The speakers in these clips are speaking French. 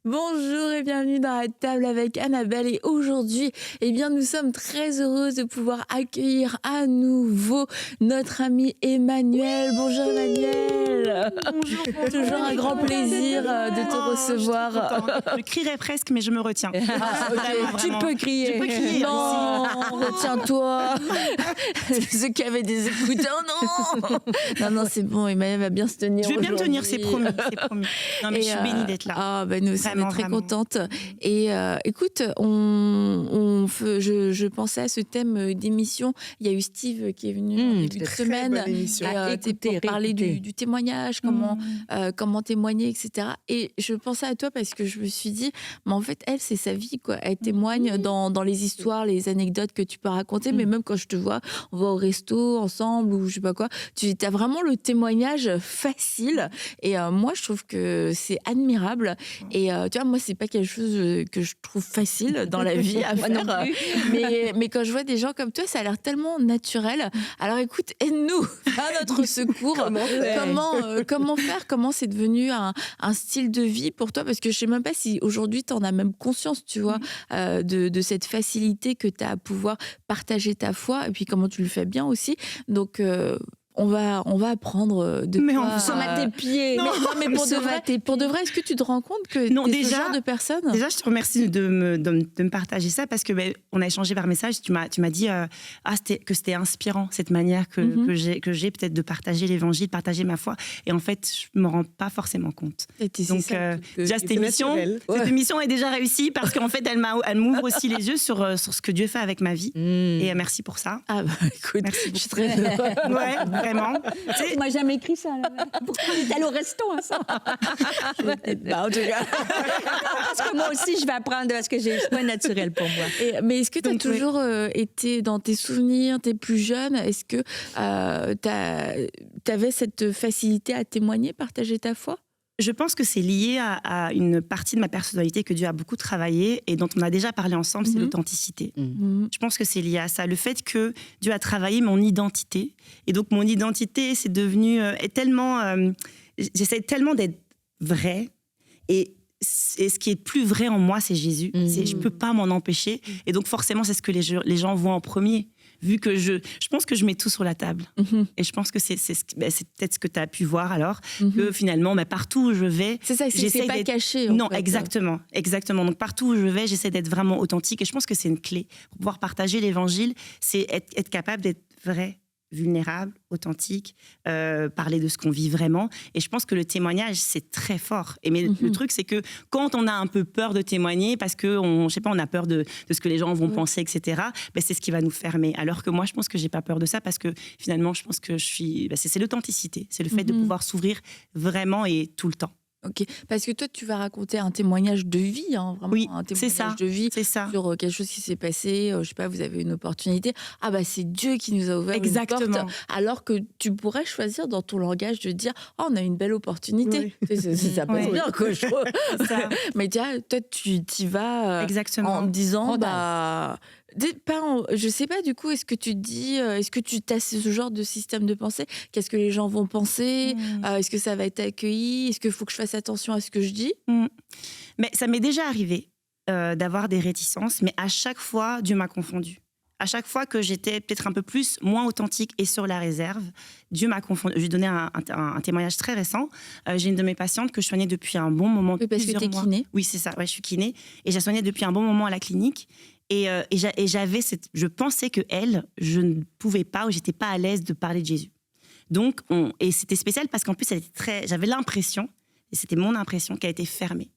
Bonjour et bienvenue dans la table avec Annabelle et aujourd'hui, nous sommes très heureuses de pouvoir accueillir à nouveau notre ami Emmanuel. Bonjour Emmanuel. Bonjour, Toujours un grand plaisir de te recevoir. Je crierai presque, mais je me retiens. Tu peux crier. Je peux crier. Non, retiens-toi. Ceux qui avaient des écouteurs, non. Non, c'est bon, Emmanuel va bien se tenir. Je vais bien me tenir, aujourd'hui. c'est promis, c'est promis. Non, mais je suis bénie d'être là. Ah, ben nous sommes très Vraiment. contentes. Et écoute, je pensais à ce thème d'émission. Il y a eu Steve qui est venu en début de semaine pour parler du témoignage, comment témoigner, etc. Et je pensais à toi parce que je me suis dit, mais en fait, elle, c'est sa vie, quoi. Elle témoigne dans les histoires, les anecdotes que tu peux raconter, mais même quand je te vois, on va au resto ensemble ou je sais pas quoi, tu as vraiment le témoignage facile. Et moi, je trouve que c'est admirable. Et tu vois, moi, c'est pas quelque chose que je trouve facile dans la vie à faire. Mais quand je vois des gens comme toi, ça a l'air tellement naturel. Alors écoute, aide-nous à notre secours. Comment faire? Comment c'est devenu un style de vie pour toi? Parce que je sais même pas si aujourd'hui tu en as même conscience, tu vois, de cette facilité que tu as à pouvoir partager ta foi et puis comment tu le fais bien aussi. Donc, on va apprendre de Mais toi. on Sommes à tes pieds. Non, mais pour de vrai, est-ce que tu te rends compte que Non, t'es ce déjà- genre de personne? Déjà, je te remercie de me partager ça parce que on a échangé par message. Tu m'as dit que c'était inspirant cette manière que j'ai peut-être de partager l'évangile, de partager ma foi. Et en fait, je me rends pas forcément compte. Donc déjà cette émission est déjà réussie parce qu'en fait, elle m'ouvre aussi les yeux sur ce que Dieu fait avec ma vie. Et merci pour ça. Ah bah écoute, Merci je suis très heureuse. Ouais, vraiment. Tu sais, Tu m'as jamais écrit ça. Là. Pourquoi on est allé au resto ensemble? Bah, en tout cas. Parce que moi aussi, je vais apprendre parce que c'est pas naturel pour moi. Mais est-ce que tu as Donc, toujours été dans tes souvenirs, t'es plus jeune, est-ce que tu avais cette facilité à témoigner, partager ta foi? je pense que c'est lié à une partie de ma personnalité que Dieu a beaucoup travaillé et dont on a déjà parlé ensemble, c'est l'authenticité. Je pense que c'est lié à ça. Le fait que Dieu a travaillé mon identité. Et donc, mon identité, c'est devenu j'essaie tellement d'être vraie. Et ce qui est plus vrai en moi, c'est Jésus. Je peux pas m'en empêcher. Et donc, forcément, c'est ce que les gens voient en premier. Vu que je pense que je mets tout sur la table. Et je pense que c'est peut-être ce que tu as pu voir alors, que finalement, partout où je vais... C'est ça, c'est pas caché. Non, fait. exactement. Donc, partout où je vais, j'essaie d'être vraiment authentique. Et je pense que c'est une clé. Pour pouvoir partager l'évangile, c'est être capable d'être vrai, vulnérable, authentique, parler de ce qu'on vit vraiment. Et je pense que le témoignage, c'est très fort. Mais le truc, c'est que quand on a un peu peur de témoigner, parce que on a peur de ce que les gens vont penser, etc., c'est ce qui va nous fermer. Alors que moi, je pense que j'ai pas peur de ça, parce que finalement, je pense que c'est l'authenticité. C'est le fait de pouvoir s'ouvrir vraiment et tout le temps. Ok, parce que toi, tu vas raconter un témoignage de vie, hein, vraiment Oui, un c'est témoignage ça, de vie c'est ça. sur quelque chose qui s'est passé. Je sais pas, vous avez une opportunité. Ah bah c'est Dieu qui nous a ouvert une Exactement. porte. Alors que tu pourrais choisir dans ton langage de dire, oh, on a une belle opportunité. Ça passe bien, quoi. Je trouve. Mais tu vois, toi, tu t'y vas Exactement. en disant, je sais pas, du coup, est-ce que tu te dis, est-ce que tu as ce genre de système de pensée? Qu'est-ce que les gens vont penser? Est-ce que ça va être accueilli? Est-ce qu'il faut que je fasse attention à ce que je dis? Mais ça m'est déjà arrivé d'avoir des réticences, mais à chaque fois, Dieu m'a confondu. À chaque fois que j'étais peut-être un peu moins authentique et sur la réserve, Dieu m'a confondu. Je vais donner un témoignage très récent. J'ai une de mes patientes que je soignais depuis un bon moment. Oui, parce que t'es kiné. Oui, c'est ça. Ouais, je suis kiné. Et je la soignais depuis un bon moment à la clinique. Et je pensais que je ne pouvais pas ou j'étais pas à l'aise de parler de Jésus. Donc, et c'était spécial parce qu'en plus, j'avais l'impression, et c'était mon impression, qu'elle était fermée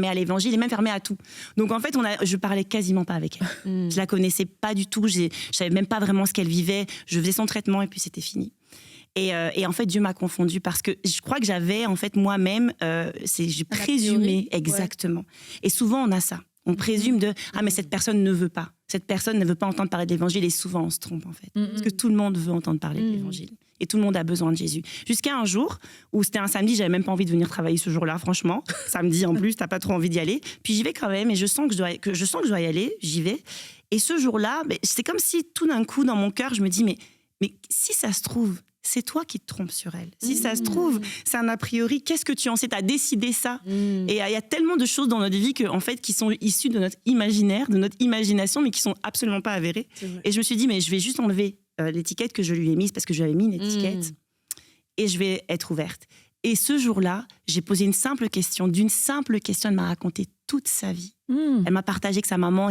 à l'évangile et même fermée à tout. Donc en fait, je parlais quasiment pas avec elle. Je la connaissais pas du tout, je savais même pas vraiment ce qu'elle vivait. Je faisais son traitement et puis c'était fini. Et en fait, Dieu m'a confondue parce que je crois que j'avais en fait moi-même, j'ai présumé exactement. Et souvent on a ça. On présume mais cette personne ne veut pas. Cette personne ne veut pas entendre parler de l'évangile et souvent on se trompe en fait. Parce que tout le monde veut entendre parler de l'évangile. Et tout le monde a besoin de Jésus. Jusqu'à un jour où c'était un samedi, j'avais même pas envie de venir travailler ce jour-là, franchement. Samedi en plus, t'as pas trop envie d'y aller. Puis j'y vais quand même et je sens que je dois y aller, j'y vais. Et ce jour-là, c'est comme si tout d'un coup dans mon cœur, je me dis mais si ça se trouve, c'est toi qui te trompes sur elle. Si ça se trouve, c'est un a priori, qu'est-ce que tu en sais? Tu as décidé ça. Et il y a tellement de choses dans notre vie en fait, qui sont issues de notre imaginaire, de notre imagination, mais qui sont absolument pas avérées. Et je me suis dit, mais je vais juste enlever l'étiquette que je lui ai mise, parce que je lui avais mis une étiquette, et je vais être ouverte. Et ce jour-là, j'ai posé une simple question. D'une simple question, elle m'a raconté toute sa vie. Elle m'a partagé que sa maman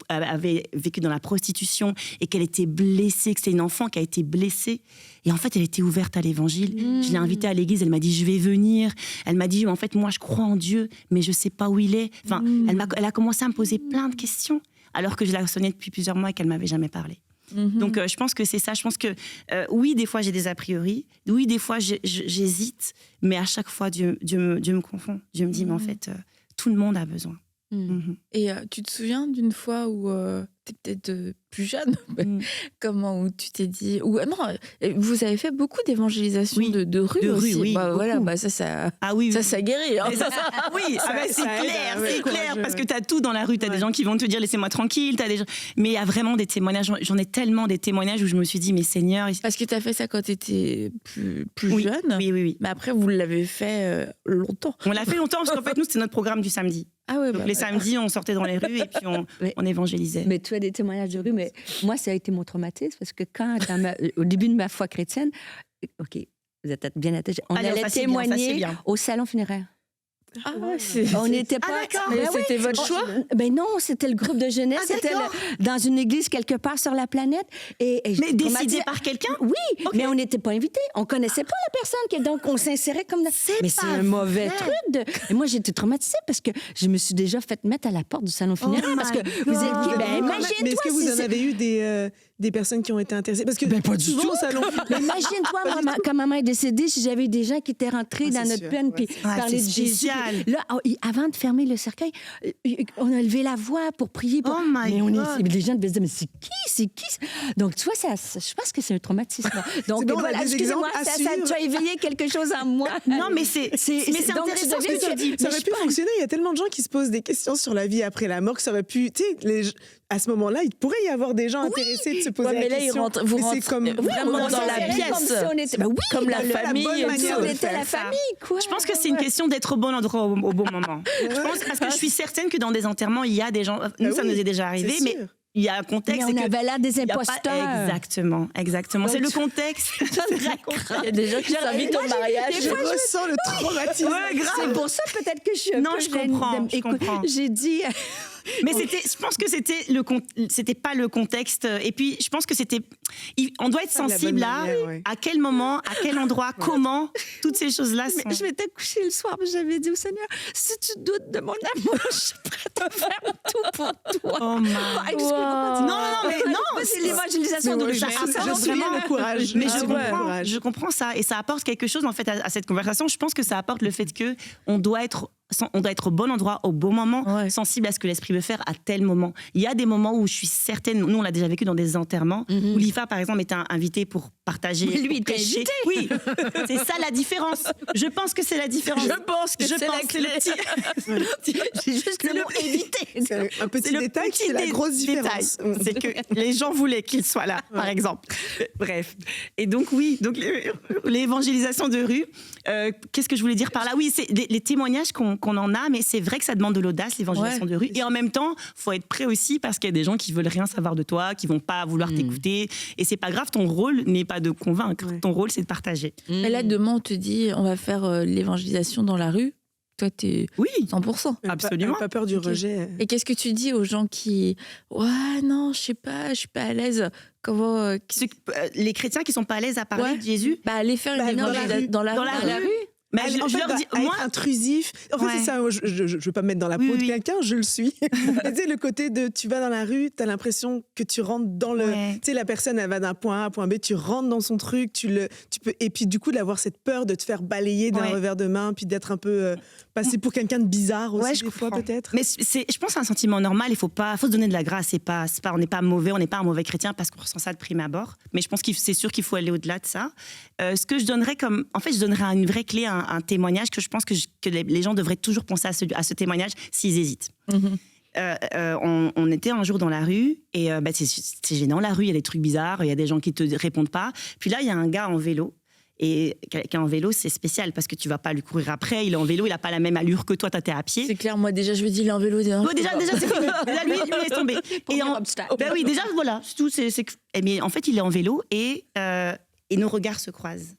avait vécu dans la prostitution et qu'elle était blessée, que c'est une enfant qui a été blessée. Et en fait, elle était ouverte à l'évangile. Je l'ai invitée à l'église, elle m'a dit, je vais venir. Elle m'a dit, en fait, moi, je crois en Dieu, mais je ne sais pas où il est. Enfin, elle a commencé à me poser plein de questions, alors que je la sonnais depuis plusieurs mois et qu'elle ne m'avait jamais parlé. Donc, je pense que c'est ça. Je pense que, oui, des fois, j'ai des a priori. Oui, des fois, j'hésite. Mais à chaque fois, Dieu me confond. Dieu me dit, mais en fait, tout le monde a besoin. Et tu te souviens d'une fois où tu es peut-être plus jeune, où tu t'es dit... non, vous avez fait beaucoup d'évangélisation de rue aussi. Oui, voilà, ça guérit. Hein. C'est clair, parce que tu as tout dans la rue. Tu as des gens qui vont te dire, laissez-moi tranquille. Mais il y a vraiment des témoignages. J'en ai tellement des témoignages où je me suis dit, mais Seigneur... Parce que tu as fait ça quand tu étais plus jeune. Oui. Mais après, vous l'avez fait longtemps. On l'a fait longtemps, parce qu'en fait, nous, c'était notre programme du samedi. Donc les samedis, on sortait dans les rues et puis on évangélisait. Mais tu as des témoignages de rue, mais moi, ça a été mon traumatisme, parce que au début de ma foi chrétienne, OK, vous êtes bien attaché, on allait témoigner au salon funéraire. On n'était pas. d'accord. Mais c'était votre choix? Ben non, c'était le groupe de jeunesse. C'était dans une église quelque part sur la planète. Mais décidé par quelqu'un? Oui, mais on n'était pas invités. On connaissait pas la personne, donc on s'insérait comme. Mais c'est un mauvais truc. Et moi, j'étais traumatisée parce que je me suis déjà fait mettre à la porte du salon funéraire parce que vous êtes qui? Ben imagine-toi. Mais est-ce que vous en avez eu des personnes qui ont été intéressées? Parce que pas du tout. Imagine-toi, quand maman est décédée, si j'avais eu des gens qui étaient rentrés dans notre peine puis parlaient de Jésus. Là, avant de fermer le cercueil, on a levé la voix pour prier. Mais les gens devaient se dire, mais c'est qui? Donc, tu vois, je pense que c'est un traumatisme. Donc, voilà, excusez-moi, tu as éveillé quelque chose en moi. Non, mais c'est intéressant ce que tu dis. Ça aurait pu fonctionner. Il y a tellement de gens qui se posent des questions sur la vie après la mort que ça aurait pu... Tu sais, à ce moment-là, il pourrait y avoir des gens intéressés de se poser la question. Vous rentrez vraiment dans la pièce. Comme la famille. On était la famille, quoi. Je pense que c'est une question d'être au bon endroit au bon moment. Je pense, parce que je suis certaine que dans des enterrements, il y a des gens... Nous, ça nous est déjà arrivé, mais... Il y a un contexte. Mais on avait l'air des imposteurs. Exactement. C'est le contexte. Il y a des gens qui s'invitent au mariage. Je ressens le traumatisme. C'est pour ça peut-être que je suis un peu gênée. Je comprends. J'ai dit... Mais je pense que c'était pas le contexte. Et puis, je pense que on doit être sensible à quel moment, à quel endroit, comment, toutes ces choses-là sont... Mais je m'étais couchée le soir, mais j'avais dit au Seigneur, si tu doutes de mon amour, je suis prête à faire tout pour toi. Oh my God. Non, c'est l'évangélisation de rue. Je suis le courage. Mais je comprends ça. Et ça apporte quelque chose, en fait, à cette conversation. Je pense que ça apporte le fait qu'on doit être au bon endroit, au bon moment, sensible à ce que l'esprit veut faire à tel moment. Il y a des moments où je suis certaine, nous on l'a déjà vécu dans des enterrements, où l'IFA par exemple était invité pour partager. Mais lui, il était invité. Oui, c'est ça la différence. Je pense que c'est la différence. Je pense que c'est la clé. C'est juste le mot éviter. C'est un petit détail qui fait la grosse différence. C'est que les gens voulaient qu'il soit là, par exemple. Bref. Et donc l'évangélisation de rue, qu'est-ce que je voulais dire par là? Oui, c'est les témoignages qu'on en a, mais c'est vrai que ça demande de l'audace, l'évangélisation de rue. Et en même temps, faut être prêt aussi parce qu'il y a des gens qui veulent rien savoir de toi, qui vont pas vouloir t'écouter. Et c'est pas grave, ton rôle n'est pas de convaincre. Ton rôle, c'est de partager. Mais là, demain, on te dit, on va faire l'évangélisation dans la rue. Toi, t'es 100%. Absolument. Pas peur du rejet. Et qu'est-ce que tu dis aux gens qui... Ouais, non, je sais pas, je suis pas à l'aise. Comment... Les chrétiens qui sont pas à l'aise à parler de Jésus? Aller faire une évangélisation dans la rue. Mais je leur dis, moi, être intrusif. En fait, c'est ça. Je veux pas me mettre dans la peau de quelqu'un, je le suis. Mais tu sais, le côté de tu vas dans la rue, t'as l'impression que tu rentres dans le. Tu sais, la personne, elle va d'un point A à un point B, tu rentres dans son truc, tu peux. Et puis du coup, d'avoir cette peur de te faire balayer d'un revers de main, puis d'être un peu passer pour quelqu'un de bizarre aussi des fois peut-être. Mais je pense que c'est un sentiment normal. Il faut se donner de la grâce. On n'est pas mauvais, on n'est pas un mauvais chrétien parce qu'on ressent ça de prime abord. Mais je pense que c'est sûr qu'il faut aller au-delà de ça. Ce que je donnerais je donnerais une vraie clé, un témoignage que je pense que les gens devraient toujours penser à ce témoignage s'ils hésitent. On était un jour dans la rue et c'est gênant la rue, il y a des trucs bizarres, il y a des gens qui te répondent pas. Puis là, il y a un gars en vélo Et quelqu'un en vélo, c'est spécial parce que tu vas pas lui courir après. Il est en vélo, il a pas la même allure que toi, t'es à pied. C'est clair, moi déjà, je me dis, il est en vélo. Déjà, c'est fini. Déjà, lui, laisse tomber. Oui, déjà, voilà. Tout, mais en fait, il est en vélo et nos regards se croisent.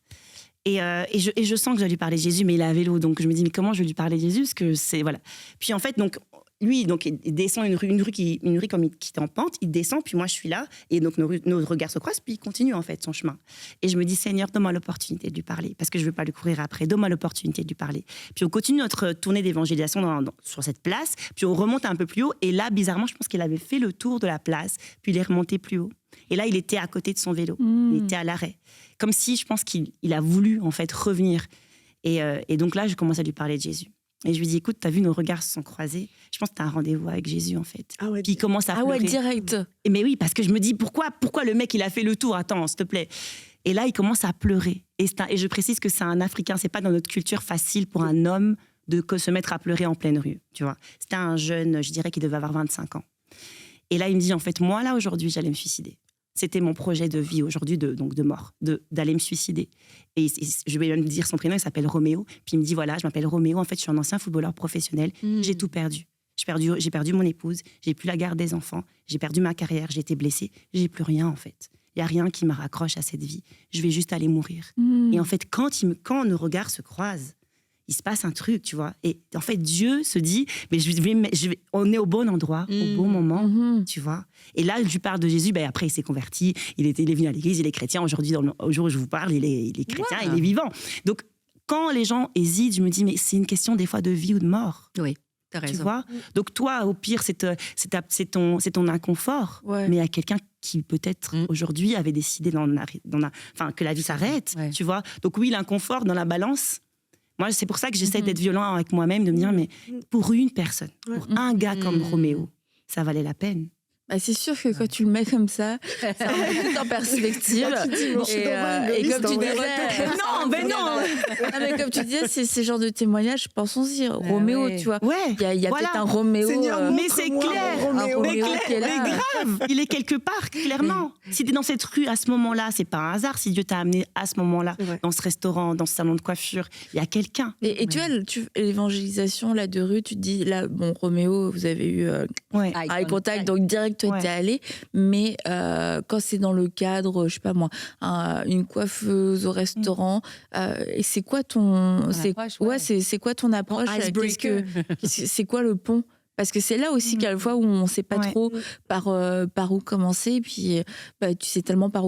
Et je sens que je dois lui parler de Jésus, mais il est à vélo. Donc, je me dis, mais comment je vais lui parler de Jésus? Parce que c'est, voilà. Puis, en fait, donc, lui, donc, il descend une rue qui est en pente, il descend, puis moi, je suis là, et donc, nos regards se croisent, puis il continue, en fait, son chemin. Et je me dis, Seigneur, donne-moi l'opportunité de lui parler, parce que je ne veux pas lui courir après, donne-moi l'opportunité de lui parler. Puis on continue notre tournée d'évangélisation sur cette place, puis on remonte un peu plus haut, et là, bizarrement, je pense qu'il avait fait le tour de la place, puis il est remonté plus haut. Et là, il était à côté de son vélo, il était à l'arrêt. Comme si, je pense qu'il a voulu, en fait, revenir. Et donc là, je commence à lui parler de Jésus. Et je lui dis, écoute, t'as vu, nos regards se sont croisés. Je pense que t'as un rendez-vous avec Jésus, en fait. Ah ouais, puis il commence à pleurer. Ah ouais, direct. Mais oui, parce que je me dis, pourquoi le mec, il a fait le tour? Attends, s'il te plaît. Et là, il commence à pleurer. Et je précise que c'est un Africain. C'est pas dans notre culture facile pour un homme de se mettre à pleurer en pleine rue, tu vois. C'était un jeune, je dirais qu'il devait avoir 25 ans. Et là, il me dit, en fait, moi, là, aujourd'hui, j'allais me suicider. C'était mon projet de vie aujourd'hui, de mort, d'aller me suicider. Et je vais même dire son prénom, il s'appelle Roméo. Puis il me dit, voilà, je m'appelle Roméo, en fait, je suis un ancien footballeur professionnel. J'ai tout perdu. J'ai perdu mon épouse, j'ai plus la garde des enfants, j'ai perdu ma carrière, j'ai été blessée, j'ai plus rien, en fait. Il n'y a rien qui me raccroche à cette vie. Je vais juste aller mourir. Et en fait, quand nos regards se croisent, il se passe un truc, tu vois. Et en fait, Dieu se dit, mais on est au bon endroit, au bon moment, tu vois. Et là, je lui parle de Jésus. Ben, après, il s'est converti. Il est venu à l'église, il est chrétien. Aujourd'hui, au jour où je vous parle, il est chrétien, il est vivant. Donc, quand les gens hésitent, je me dis, mais c'est une question des fois de vie ou de mort. Oui, t'as raison. Tu vois. Donc, toi, au pire, c'est ton inconfort. Ouais. Mais il y a quelqu'un qui, peut-être, aujourd'hui, avait décidé que la vie s'arrête, tu vois. Donc, oui, l'inconfort dans la balance. Moi, c'est pour ça que j'essaie d'être violent avec moi-même, de me dire, mais pour une personne, pour un gars comme Roméo, ça valait la peine. Bah, c'est sûr que quand tu le mets comme ça remet tout en perspective. Et comme tu disais, non, mais non. Mais comme tu disais, c'est ce genre de témoignage. Pensons-y, Roméo, tu vois. Il y a peut-être un Roméo. Mais c'est clair, mais grave. Il est quelque part, clairement. Si tu es dans cette rue à ce moment-là, c'est pas un hasard. Si Dieu t'a amené à ce moment-là, dans ce restaurant, dans ce salon de coiffure, il y a quelqu'un. Et tu vois, l'évangélisation là de rue, tu te dis là, bon, Roméo, vous avez eu eye contact, donc direct. Toi, t'es allé, mais quand c'est dans le cadre, je sais pas moi, une coiffeuse au restaurant, et c'est quoi ton approche? C'est quoi le pont? Parce que c'est là aussi quelquefois où on ne sait pas trop par où commencer, puis tu sais tellement pas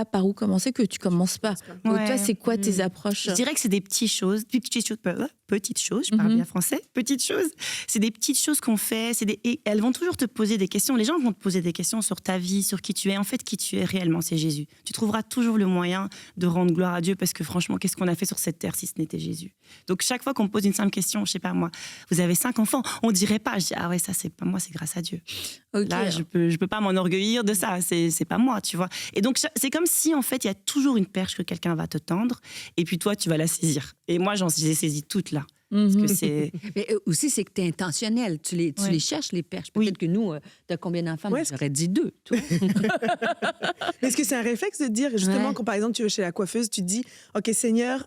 par où commencer que tu commences pas. Donc toi, c'est quoi tes approches? Je dirais que c'est des petites choses, je parle bien français, petites choses. C'est des petites choses qu'on fait, et elles vont toujours te poser des questions. Les gens vont te poser des questions sur ta vie, sur qui tu es. En fait, qui tu es réellement, c'est Jésus. Tu trouveras toujours le moyen de rendre gloire à Dieu, parce que franchement, qu'est-ce qu'on a fait sur cette terre si ce n'était Jésus? Donc chaque fois qu'on me pose une simple question, je sais pas moi, vous avez 5 enfants, on dirait pas, je dis ah ouais, ça c'est pas moi, c'est grâce à Dieu. Okay. Là, je peux pas m'enorgueillir de ça, c'est pas moi, tu vois. Et donc c'est comme si en fait il y a toujours une perche que quelqu'un va te tendre, et puis toi tu vas la saisir. Et moi j'ai saisi toutes là. Parce que c'est... Mais aussi, c'est que tu es intentionnel. Tu les cherches, les perches. Peut-être que nous, t'as combien d'enfants? J'aurais dit 2. Est-ce que c'est un réflexe de dire, justement, quand par exemple tu vas chez la coiffeuse, tu te dis, OK, Seigneur,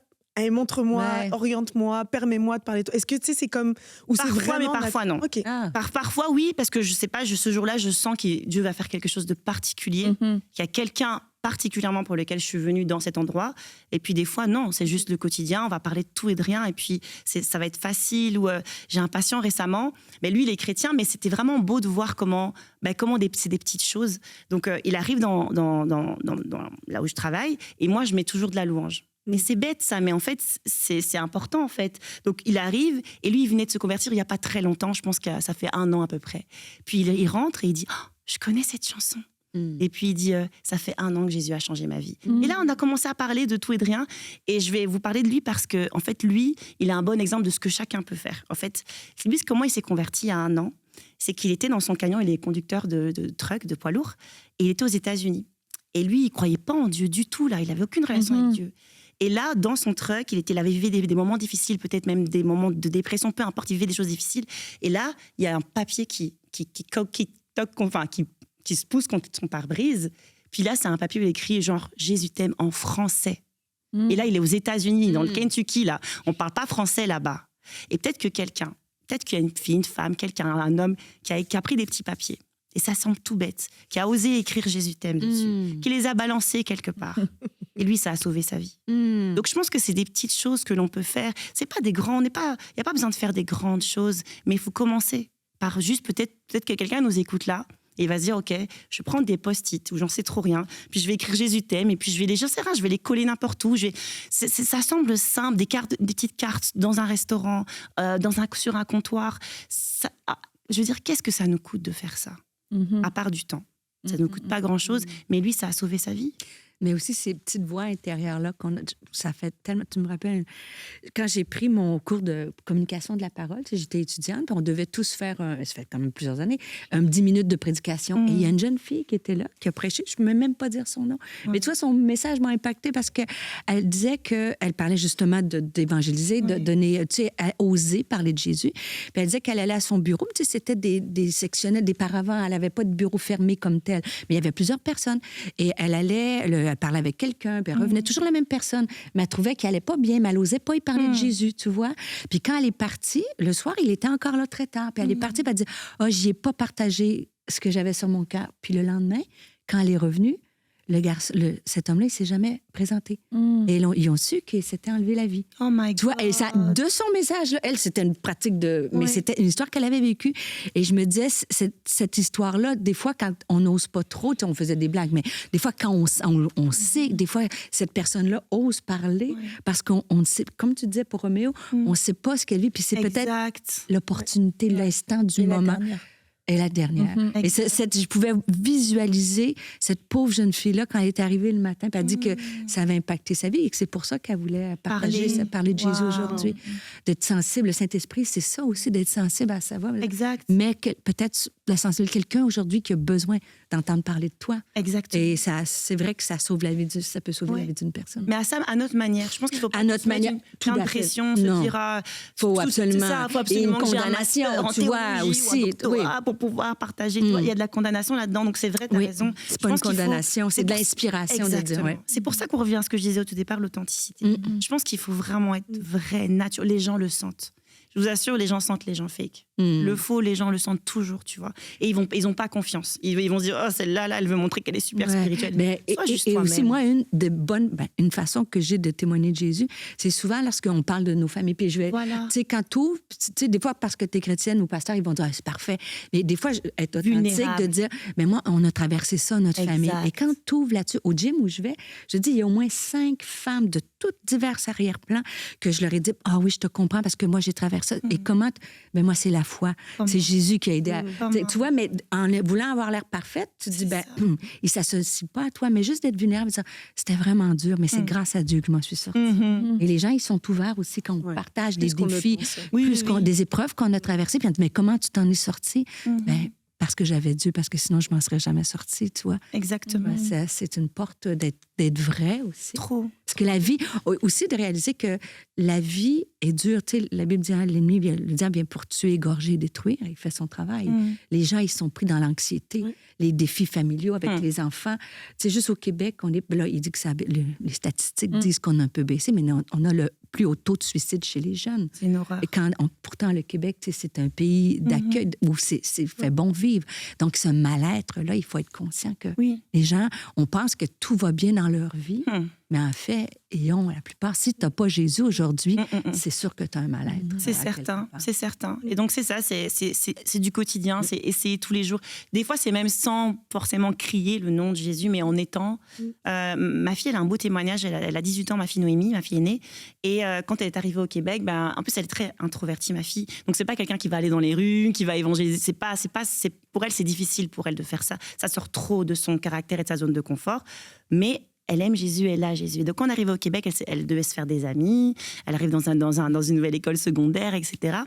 montre-moi, oriente-moi, permets-moi de parler de toi. Est-ce que tu sais, c'est comme... Ou parfois, c'est vraiment mais parfois non. Okay. Parfois oui, parce que je sais pas, ce jour-là, je sens que Dieu va faire quelque chose de particulier, qu'il y a quelqu'un particulièrement pour lequel je suis venue dans cet endroit. Et puis des fois, non, c'est juste le quotidien, on va parler de tout et de rien, et puis ça va être facile. Ou j'ai un patient récemment, mais lui, il est chrétien, mais c'était vraiment beau de voir comment c'est des petites choses. Donc il arrive dans là où je travaille, et moi, je mets toujours de la louange. Mais c'est bête ça, mais en fait, c'est important en fait. Donc il arrive, et lui, il venait de se convertir il n'y a pas très longtemps, je pense que ça fait 1 an à peu près. Puis il rentre et il dit « je connais cette chanson ». Et puis il dit ça fait 1 an que Jésus a changé ma vie. Et là on a commencé à parler de tout et de rien, et je vais vous parler de lui parce que en fait lui il est un bon exemple de ce que chacun peut faire. En fait lui, comment il s'est converti il y a 1 an, c'est qu'il était dans son camion, il est conducteur de truck, de poids lourd, et il était aux États-Unis. Et lui il croyait pas en Dieu du tout, là il avait aucune relation avec Dieu. Et là, dans son truck, il avait vécu des moments difficiles, peut-être même des moments de dépression, peu importe, il vivait des choses difficiles. Et là, il y a un papier qui se pousse contre son pare-brise. Puis là, c'est un papier où il écrit genre « Jésus t'aime » en français. Et là, il est aux États-Unis, dans le Kentucky, là. On ne parle pas français là-bas. Et peut-être qu'il y a une fille, une femme, un homme qui a pris des petits papiers. Et ça semble tout bête, qui a osé écrire Jésus t'aime dessus, qui les a balancés quelque part. Et lui, ça a sauvé sa vie. Donc je pense que c'est des petites choses que l'on peut faire. C'est pas des grands, il n'y a pas besoin de faire des grandes choses, mais il faut commencer par juste peut-être que quelqu'un nous écoute là. Et il va se dire, OK, je vais prendre des post-it où j'en sais trop rien, puis je vais écrire Jésus t'aime, et puis je vais les coller n'importe où. Ça semble simple, des petites cartes dans un restaurant, sur un comptoir. Je veux dire, qu'est-ce que ça nous coûte de faire ça, à part du temps? Ça ne nous coûte pas grand-chose, mais lui, ça a sauvé sa vie. Mais aussi ces petites voix intérieures-là, ça fait tellement... Tu me rappelles, quand j'ai pris mon cours de communication de la parole, j'étais étudiante, on devait tous faire, ça fait quand même plusieurs années, 10 minutes de prédication. Et il y a une jeune fille qui était là, qui a prêché, je ne peux même pas dire son nom. Mais tu vois, son message m'a impactée parce qu'elle disait qu'elle parlait justement d'évangéliser, de donner, tu sais, oser parler de Jésus. Puis elle disait qu'elle allait à son bureau, tu sais, c'était des sectionnels, des paravents, elle n'avait pas de bureau fermé comme tel, mais il y avait plusieurs personnes. Et elle allait... Elle parlait avec quelqu'un, puis elle revenait toujours la même personne. Mais elle trouvait qu'elle n'allait pas bien, mais elle n'osait pas y parler de Jésus, tu vois. Puis quand elle est partie, le soir, il était encore là très tard. Puis elle est partie, puis elle dit « Ah, j'y ai pas partagé ce que j'avais sur mon cœur. » Puis le lendemain, quand elle est revenue, cet homme-là, il ne s'est jamais présenté. Et ils ont su qu'il s'était enlevé la vie. Oh my God! Tu vois, et ça, de son message, elle, c'était une pratique de... Mais c'était une histoire qu'elle avait vécue. Et je me disais, cette histoire-là, des fois, quand on n'ose pas trop, on faisait des blagues, mais des fois, quand on sait, des fois, cette personne-là ose parler, parce qu'on sait, comme tu disais pour Roméo, on ne sait pas ce qu'elle vit, puis c'est peut-être l'opportunité, l'instant du moment. Et la dernière. Et je pouvais visualiser cette pauvre jeune fille-là quand elle est arrivée le matin, puis elle dit que ça avait impacté sa vie et que c'est pour ça qu'elle voulait parler de Jésus aujourd'hui. D'être sensible. Le Saint-Esprit, c'est ça aussi, d'être sensible à sa voix. Exact. Mais peut-être la sensibilité de quelqu'un aujourd'hui qui a besoin d'entendre parler de toi. Exactement. Et c'est vrai que ça sauve la vie, ça peut sauver la vie d'une personne. Mais à notre manière. Je pense qu'il faut pas à notre manière. Plein de pression, se dire... Faut absolument. Et une condamnation, tu vois, aussi. Pour pouvoir partager. Il y a de la condamnation là-dedans, donc c'est vrai, tu as raison. C'est pas une condamnation, c'est de l'inspiration de dire. C'est pour ça qu'on revient à ce que je disais au tout départ, l'authenticité. Je pense qu'il faut vraiment être vrai, naturel. Les gens le sentent. Je vous assure, les gens sentent les gens fake. Le faux, les gens le sentent toujours, tu vois. Et ils ont pas confiance. Ils vont se dire, oh, celle-là, elle veut montrer qu'elle est super spirituelle. Et aussi, moi, une façon que j'ai de témoigner de Jésus, c'est souvent lorsqu'on parle de nos familles. Puis je vais, tu sais, quand tu ouvres, tu sais, des fois, parce que tu es chrétienne ou pasteur, ils vont dire, c'est parfait. Mais des fois, être authentique, de dire, mais moi, on a traversé ça, notre famille. Et quand tu ouvres là-dessus, au gym où je vais, je dis, il y a au moins 5 femmes de toutes diverses arrière-plans que je leur ai dit, ah oui, je te comprends parce que moi, j'ai traversé ça. Et comment? Ben moi, c'est la foi. C'est Jésus qui a aidé. Tu vois, mais en voulant avoir l'air parfaite, tu te dis, il ne s'associe pas à toi, mais juste d'être vulnérable, c'était vraiment dur, mais c'est grâce à Dieu que je m'en suis sortie. Et les gens, ils sont ouverts aussi quand on partage des défis, des épreuves qu'on a traversées, puis on dit, mais comment tu t'en es sortie? Ben, parce que j'avais Dieu, parce que sinon, je ne m'en serais jamais sortie, tu vois. Exactement. C'est une porte d'être vrai aussi. Trop. Parce que la vie, aussi de réaliser que la vie est dure. Tu sais, la Bible dit, l'ennemi, le diable vient pour tuer, égorger, détruire. Il fait son travail. Les gens, ils sont pris dans l'anxiété, les défis familiaux avec les enfants. Tu sais, juste au Québec, là, il dit que les statistiques disent qu'on a un peu baissé, mais on a le plus haut taux de suicide chez les jeunes. C'est une horreur. Et pourtant, le Québec, tu sais, c'est un pays d'accueil où c'est fait bon vivre. Donc, ce mal-être-là, il faut être conscient que les gens, on pense que tout va bien dans leur vie, mais en fait, la plupart, si tu n'as pas Jésus aujourd'hui, c'est sûr que tu as un mal-être. C'est certain, c'est certain. Et donc, c'est ça, c'est du quotidien, c'est essayer tous les jours. Des fois, c'est même sans forcément crier le nom de Jésus, mais en étant... ma fille, elle a un beau témoignage, elle a 18 ans, ma fille Noémie, ma fille aînée, et quand elle est arrivée au Québec, en plus, elle est très introvertie, ma fille. Donc, c'est pas quelqu'un qui va aller dans les rues, qui va évangéliser. Pour elle, c'est difficile pour elle de faire ça. Ça sort trop de son caractère et de sa zone de confort. Mais elle aime Jésus, elle a Jésus. Et donc, quand on arrive au Québec, elle devait se faire des amis. Elle arrive dans une nouvelle école secondaire, etc.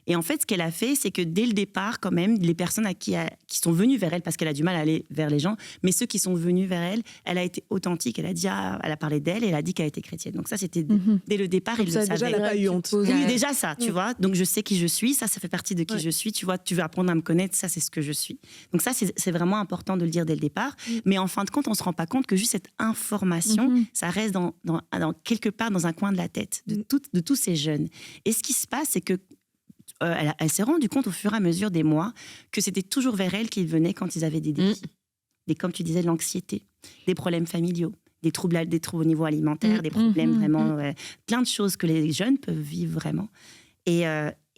Et en fait, ce qu'elle a fait, c'est que dès le départ, quand même, les personnes qui sont venues vers elle, parce qu'elle a du mal à aller vers les gens, mais ceux qui sont venus vers elle, elle a été authentique. Elle a parlé d'elle et elle a dit qu'elle était chrétienne. Donc ça, c'était dès le départ, il le savait. Déjà, elle n'a pas eu honte. Oui, déjà ça, tu vois. Donc je sais qui je suis, ça fait partie de qui je suis. Tu vois, tu veux apprendre à me connaître, ça, c'est ce que je suis. Donc ça, c'est vraiment important de le dire dès le départ. Mais en fin de compte, on se rend pas compte que juste cette information, ça reste dans quelque part dans un coin de la tête de tous ces jeunes. Et ce qui se passe, c'est que elle s'est rendue compte au fur et à mesure des mois que c'était toujours vers elle qu'ils venaient quand ils avaient des défis. Comme tu disais, de l'anxiété, des problèmes familiaux, des troubles au niveau alimentaire, des problèmes vraiment, plein de choses que les jeunes peuvent vivre vraiment.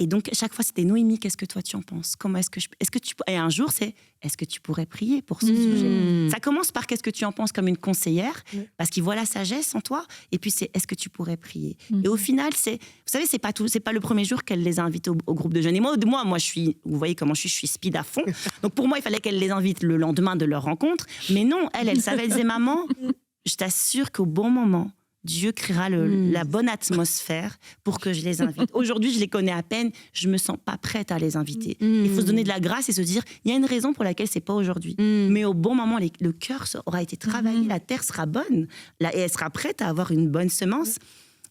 Et donc, chaque fois, c'était Noémie, qu'est-ce que toi tu en penses? Comment est-ce que tu... Et un jour, c'est, est-ce que tu pourrais prier pour ce sujet? Ça commence par qu'est-ce que tu en penses comme une conseillère, parce qu'ils voient la sagesse en toi. Et puis, c'est est-ce que tu pourrais prier? Et au final, vous savez, c'est pas le premier jour qu'elle les invite au groupe de jeunes. Et moi, vous voyez comment je suis speed à fond. Donc, pour moi, il fallait qu'elle les invite le lendemain de leur rencontre. Mais non, elle savait, elle disait, maman, je t'assure qu'au bon moment, Dieu créera la bonne atmosphère pour que je les invite. Aujourd'hui, je les connais à peine, je me sens pas prête à les inviter. Il faut se donner de la grâce et se dire, il y a une raison pour laquelle c'est pas aujourd'hui. Mais au bon moment, le cœur aura été travaillé, la terre sera bonne, et elle sera prête à avoir une bonne semence.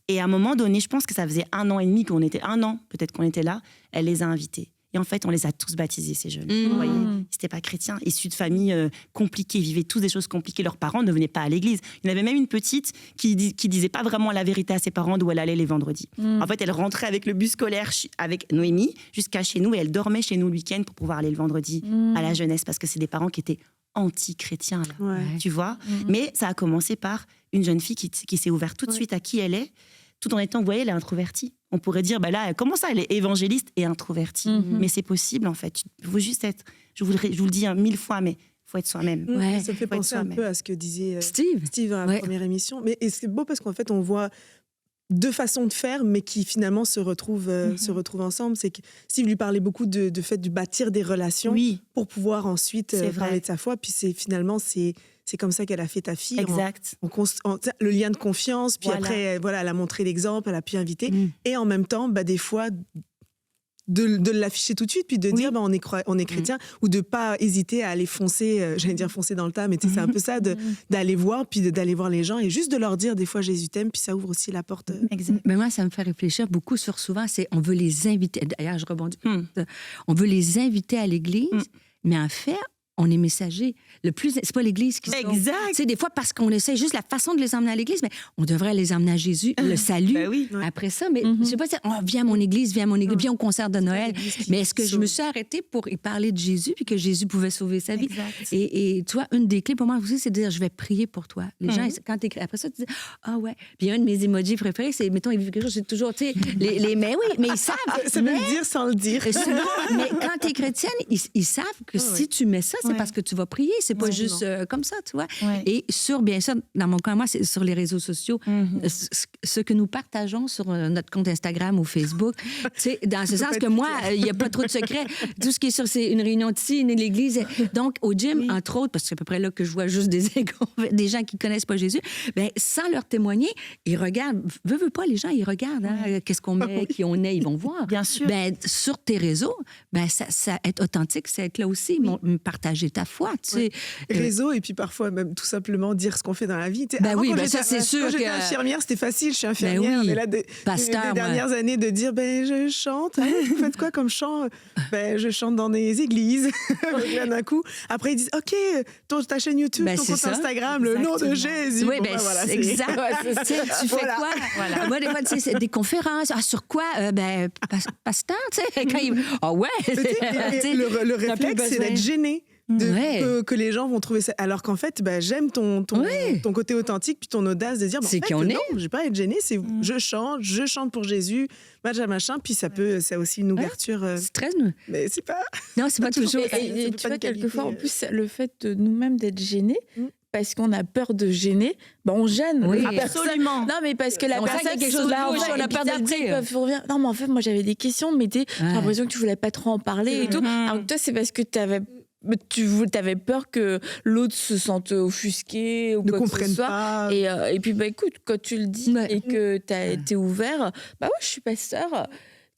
Et à un moment donné, je pense que ça faisait 1 an et demi peut-être qu'on était là, elle les a invités. Et en fait, on les a tous baptisés, ces jeunes. Vous voyez, ils n'étaient pas chrétiens, issus de familles compliquées, ils vivaient tous des choses compliquées. Leurs parents ne venaient pas à l'église. Il y en avait même une petite qui disait pas vraiment la vérité à ses parents d'où elle allait les vendredis. En fait, elle rentrait avec le bus scolaire avec Noémie jusqu'à chez nous et elle dormait chez nous le week-end pour pouvoir aller le vendredi à la jeunesse parce que c'est des parents qui étaient anti-chrétiens, là, tu vois. Mais ça a commencé par une jeune fille qui s'est ouverte tout de suite à qui elle est, tout en étant, vous voyez, elle est introvertie. On pourrait dire, là, comment ça, elle est évangéliste et introvertie? Mais c'est possible, en fait. Il faut juste être, je vous le dis 1000 fois, mais il faut être soi-même. Ça me fait penser un peu à ce que disait Steve dans la première émission. Et c'est beau parce qu'en fait, on voit 2 façons de faire, mais qui finalement se retrouvent ensemble. C'est que Steve lui parlait beaucoup de fait de bâtir des relations pour pouvoir ensuite parler de sa foi. Puis c'est comme ça qu'elle a fait ta fille. Exact. Le lien de confiance, puis après, elle a montré l'exemple, elle a pu inviter. Et en même temps, des fois, de l'afficher tout de suite, puis de dire on est chrétien, ou de ne pas hésiter à aller foncer, j'allais dire foncer dans le tas, mais c'est un peu ça, d'aller voir, puis d'aller voir les gens, et juste de leur dire des fois Jésus t'aime, puis ça ouvre aussi la porte. Exact. Mais moi, ça me fait réfléchir beaucoup sur souvent, on veut les inviter, d'ailleurs je rebondis, on veut les inviter à l'église, mais en fait, on est messager. C'est pas l'Église qui sauve. Exact. C'est des fois parce qu'on essaie juste la façon de les emmener à l'Église, mais on devrait les emmener à Jésus, le salut. Après ça, mais je sais pas, viens à mon Église, viens au concert de Noël. Mais est-ce que je me suis arrêtée pour y parler de Jésus puis que Jésus pouvait sauver sa vie? Exact. Et toi, une des clés pour moi aussi, c'est de dire, je vais prier pour toi. Les gens, quand après ça, tu dis, ouais. Puis un de mes emojis préférés, c'est, mettons, ils vivent quelque chose, c'est toujours, tu sais, mais oui, mais ils savent. Ça veut le dire sans le dire. Mais quand tu es chrétienne, ils savent que si tu mets ça, c'est parce que tu vas prier, c'est pas juste comme ça, tu vois. Et bien sûr, dans mon cas, moi, c'est sur les réseaux sociaux, ce que nous partageons sur notre compte Instagram ou Facebook, c'est dans ce sens que moi, il n'y a pas trop de secrets. Tout ce qui est sur, c'est une réunion ici, une église. Donc, au gym, entre autres, parce que c'est à peu près là que je vois juste des gens qui connaissent pas Jésus, sans leur témoigner, ils regardent, veux pas, les gens, ils regardent, qu'est-ce qu'on met, qui on est, ils vont voir. Bien sûr. Sur tes réseaux, ça être authentique, c'est être là aussi, partager ta foi, tu sais. Réseau, et puis parfois même tout simplement dire ce qu'on fait dans la vie. Ça c'est sûr. Quand j'étais infirmière, c'était facile, je suis infirmière. Mais là, des dernières années, de dire, je chante. Vous faites quoi comme chant? Je chante dans des églises. Là, d'un coup. Après, ils disent, OK, ta chaîne YouTube, ton compte Instagram, le nom de Jésus. Oui, exact. Tu fais quoi? Voilà. Moi, des fois, tu sais, des conférences. Sur quoi? Pasteur, tu sais. Le réflexe, c'est d'être gêné. Que les gens vont trouver ça. Alors qu'en fait, j'aime ton côté authentique puis ton audace de dire, c'est qui on est. Non, je vais pas être gênée, c'est je chante pour Jésus, machin, puis ça a aussi une ouverture. C'est très... Mais c'est pas... Non, c'est pas toujours... Et tu vois, quelquefois, en plus, le fait de nous-mêmes d'être gênés, parce qu'on a peur de gêner, on gêne. Oui, absolument. Non, mais parce que la personne, quelque chose là, on a peur de dire. Non, mais en fait, moi, j'avais des questions, mais j'ai l'impression que tu voulais pas trop en parler et tout. Alors que toi, c'est parce que tu avais peur que l'autre se sente offusqué ou quoi que ce soit. Pas. Et puis, écoute, quand tu le dis et que tu as été ouvert, je suis pasteur.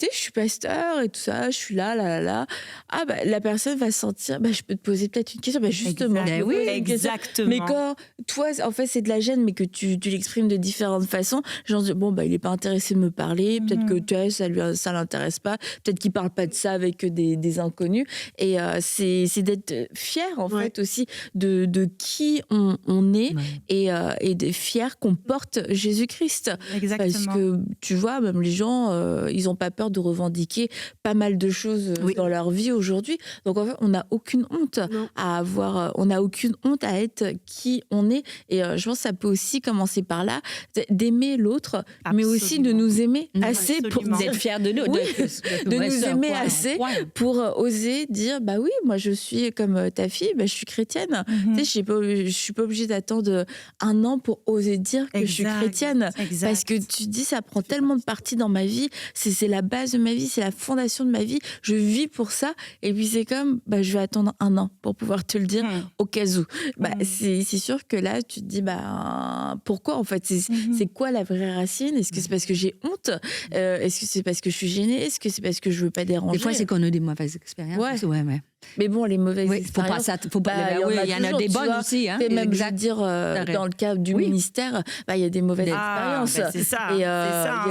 tu sais, je suis pasteur et tout ça, je suis là. Ah, bah, la personne va se sentir, bah, je peux te poser peut-être une question. Bah, justement. Oui, exactement. Mais quand toi, en fait, c'est de la gêne, mais que tu l'exprimes de différentes façons, genre, bon, bah, il n'est pas intéressé de me parler, peut-être que tu vois, ça l'intéresse pas, peut-être qu'il parle pas de ça avec des inconnus. Et c'est d'être fier, en fait, aussi de qui on est et de fier qu'on porte Jésus-Christ. Exactement. Parce que, tu vois, même les gens, ils n'ont pas peur de revendiquer pas mal de choses dans leur vie aujourd'hui. Donc, en fait, on n'a aucune honte à avoir, on n'a aucune honte à être qui on est. Et je pense que ça peut aussi commencer par là, d'aimer l'autre, mais aussi de nous aimer assez pour d'être fiers de nous. De nous aimer assez pour oser dire, bah oui, moi je suis comme ta fille, bah, je suis chrétienne. Tu sais, je suis pas obligée d'attendre un an pour oser dire que je suis chrétienne. Parce que tu dis, ça prend tellement de partie dans ma vie, c'est la base de ma vie, c'est la fondation de ma vie, je vis pour ça. Et puis c'est comme, bah, je vais attendre un an pour pouvoir te le dire au cas où. Bah, c'est sûr que là, tu te dis, bah, pourquoi en fait, c'est quoi la vraie racine? Est-ce que c'est parce que j'ai honte? Est-ce que c'est parce que je suis gênée? Est-ce que c'est parce que je veux pas déranger? Des fois, c'est qu'on a des mauvaises expériences. Ouais. Mais bon, les mauvaises expériences, il y en a des bonnes aussi. Hein. Et même, je veux dire, dans le cadre du ministère, bah, il y a des mauvaises expériences. Ben c'est ça. Et il y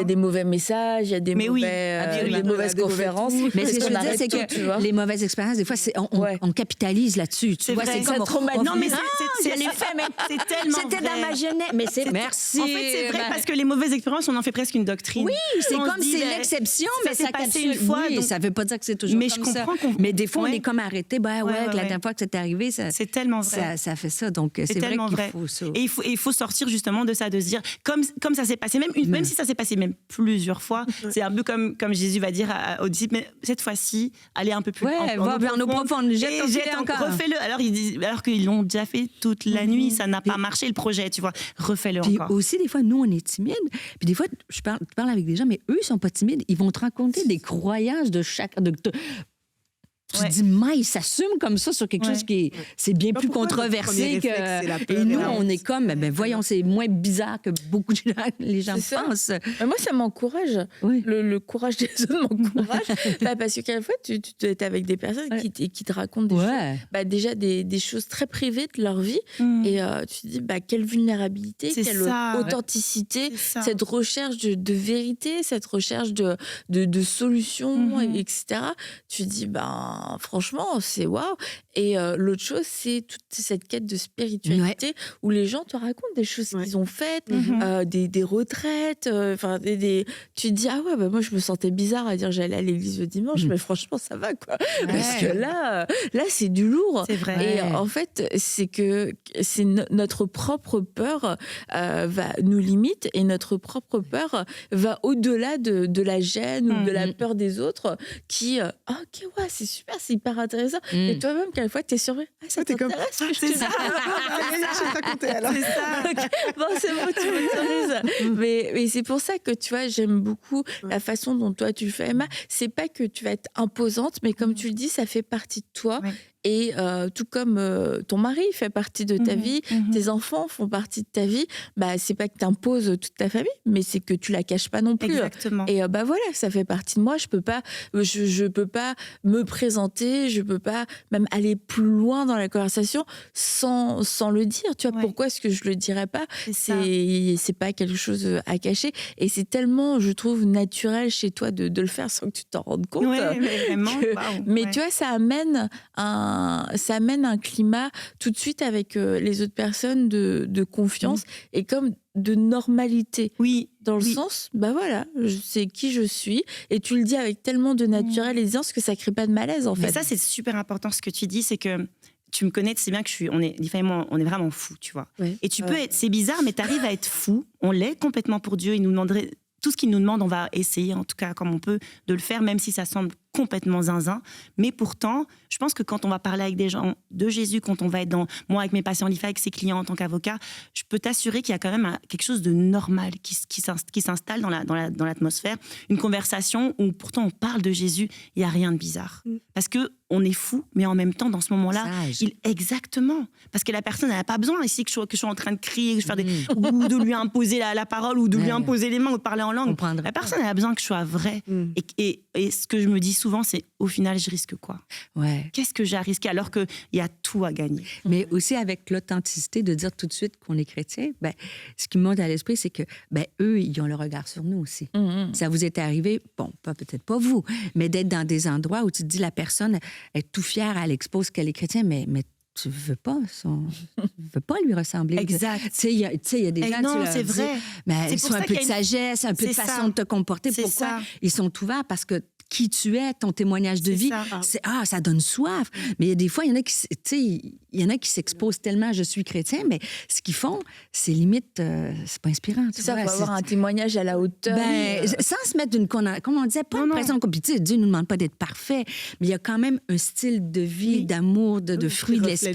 a des mauvais messages, il y a des mauvaises conférences. Mais ce que je veux dire, c'est que les mauvaises expériences, des fois, on capitalise là-dessus. Tu vois, c'est comme non, mais c'est les faits, mais c'est tellement vrai. C'était dans ma jeunesse. Mais c'est merci. En fait, c'est vrai parce que les mauvaises expériences, on en fait presque une doctrine. Oui, c'est comme c'est l'exception, mais ça passé une fois. Oui, ça veut pas dire que c'est toujours comme ça. Mais des fois, on est comme arrêté. La dernière fois que c'est arrivé, c'est tellement vrai. Ça fait ça. Donc, c'est vrai qu'il faut ça. Et il faut sortir justement de ça, de se dire, comme ça s'est passé, même si ça s'est passé même plusieurs fois, c'est un peu comme Jésus va dire aux disciples, mais cette fois-ci, allez un peu plus en eau profonde, jette encore. Refais-le. Alors qu'ils l'ont déjà fait toute la nuit, ça n'a pas marché le projet, tu vois. Refais-le encore. Puis aussi, des fois, nous, on est timides. Puis des fois, tu parles avec des gens, mais eux, ils sont pas timides. Ils vont te raconter des croyances de chaque... Tu dis, ils s'assument comme ça sur quelque chose qui c'est bien plus controversé que... Et nous, on est comme, voyons, c'est moins bizarre que beaucoup de gens, les gens pensent. Moi, ça m'encourage. Le courage des autres m'encourage. Parce que quelquefois, tu es avec des personnes qui te racontent des choses, déjà des choses très privées de leur vie. Et tu te dis, quelle vulnérabilité, quelle authenticité, cette recherche de vérité, cette recherche de solutions, etc. Tu te dis, franchement, c'est waouh. Et l'autre chose, c'est toute cette quête de spiritualité où les gens te racontent des choses qu'ils ont faites, des retraites. Tu te dis, moi, je me sentais bizarre à dire que j'allais à l'église le dimanche, mais franchement, ça va, quoi. Parce que là, c'est du lourd. C'est vrai. Et en fait, c'est que c'est notre propre peur va nous limite et notre propre peur va au-delà de la gêne ou de la peur des autres qui, c'est super, c'est hyper intéressant. Et toi-même, quelquefois, t'es surpris. Ça t'intéresse? C'est ça. C'est ça. Bon, c'est bon, tu m'autorises. Mais c'est pour ça que, tu vois, j'aime beaucoup la façon dont toi, tu fais, Emma. C'est pas que tu vas être imposante, mais comme tu le dis, ça fait partie de toi. Et tout comme ton mari fait partie de ta vie, tes enfants font partie de ta vie, c'est pas que tu imposes toute ta famille, mais c'est que tu la caches pas non plus. Exactement. Et voilà, ça fait partie de moi. Je peux pas me présenter, je peux pas même aller plus loin dans la conversation sans le dire. Tu vois, pourquoi est-ce que je le dirais pas? C'est pas quelque chose à cacher. Et c'est tellement, je trouve, naturel chez toi de le faire sans que tu t'en rendes compte. Mais vraiment. Mais tu vois, ça amène un climat tout de suite avec les autres personnes de confiance et comme de normalité. Dans le sens, je sais qui je suis et tu le dis avec tellement de naturel et d'aisance que ça crée pas de malaise en fait. Mais ça, c'est super important ce que tu dis, c'est que tu me connais, tu sais bien que on est vraiment fous, tu vois. Et tu peux être, c'est bizarre, mais tu arrives à être fou, on l'est complètement pour Dieu, il nous demanderait tout ce qu'il nous demande, on va essayer, en tout cas, comme on peut, de le faire, même si ça semble complètement zinzin. Mais pourtant, je pense que quand on va parler avec des gens de Jésus, quand on va être moi avec mes patients l'IFA, avec ses clients en tant qu'avocat, je peux t'assurer qu'il y a quand même quelque chose de normal qui s'installe dans l'atmosphère. Une conversation où pourtant on parle de Jésus, il n'y a rien de bizarre. Parce qu'on est fou, mais en même temps, dans ce moment-là, exactement. Parce que la personne, elle n'a pas besoin ici que je sois en train de crier, que je fasse ou de lui imposer la parole, ou de lui imposer les mains, ou de parler en langue. La personne, elle a besoin que je sois vrai. Et ce que je me dis souvent, c'est au final, je risque quoi? Qu'est-ce que j'ai à risquer alors qu'il y a tout à gagner? Mais aussi avec l'authenticité de dire tout de suite qu'on est chrétien, ce qui me monte à l'esprit, c'est que eux, ils ont le regard sur nous aussi. Ça vous est arrivé, bon, peut-être pas vous, mais d'être dans des endroits où tu te dis la personne est tout fière, elle expose qu'elle est chrétienne, mais tu veux pas lui ressembler. Exact. Tu sais, il y a des gens... Non, c'est vrai. Mais ils ont un peu de sagesse, un peu de façon de te comporter. Pourquoi? Ils sont ouverts parce que qui tu es, ton témoignage de vie, ça donne soif. Mais il y a des fois, il y en a qui s'exposent tellement, je suis chrétien, mais ce qu'ils font, c'est limite, c'est pas inspirant. C'est ça, il faut avoir un témoignage à la hauteur. Sans se mettre comme on disait, pas une pression. Dieu ne nous demande pas d'être parfait, mais il y a quand même un style de vie, d'amour, de fruits de l'esprit.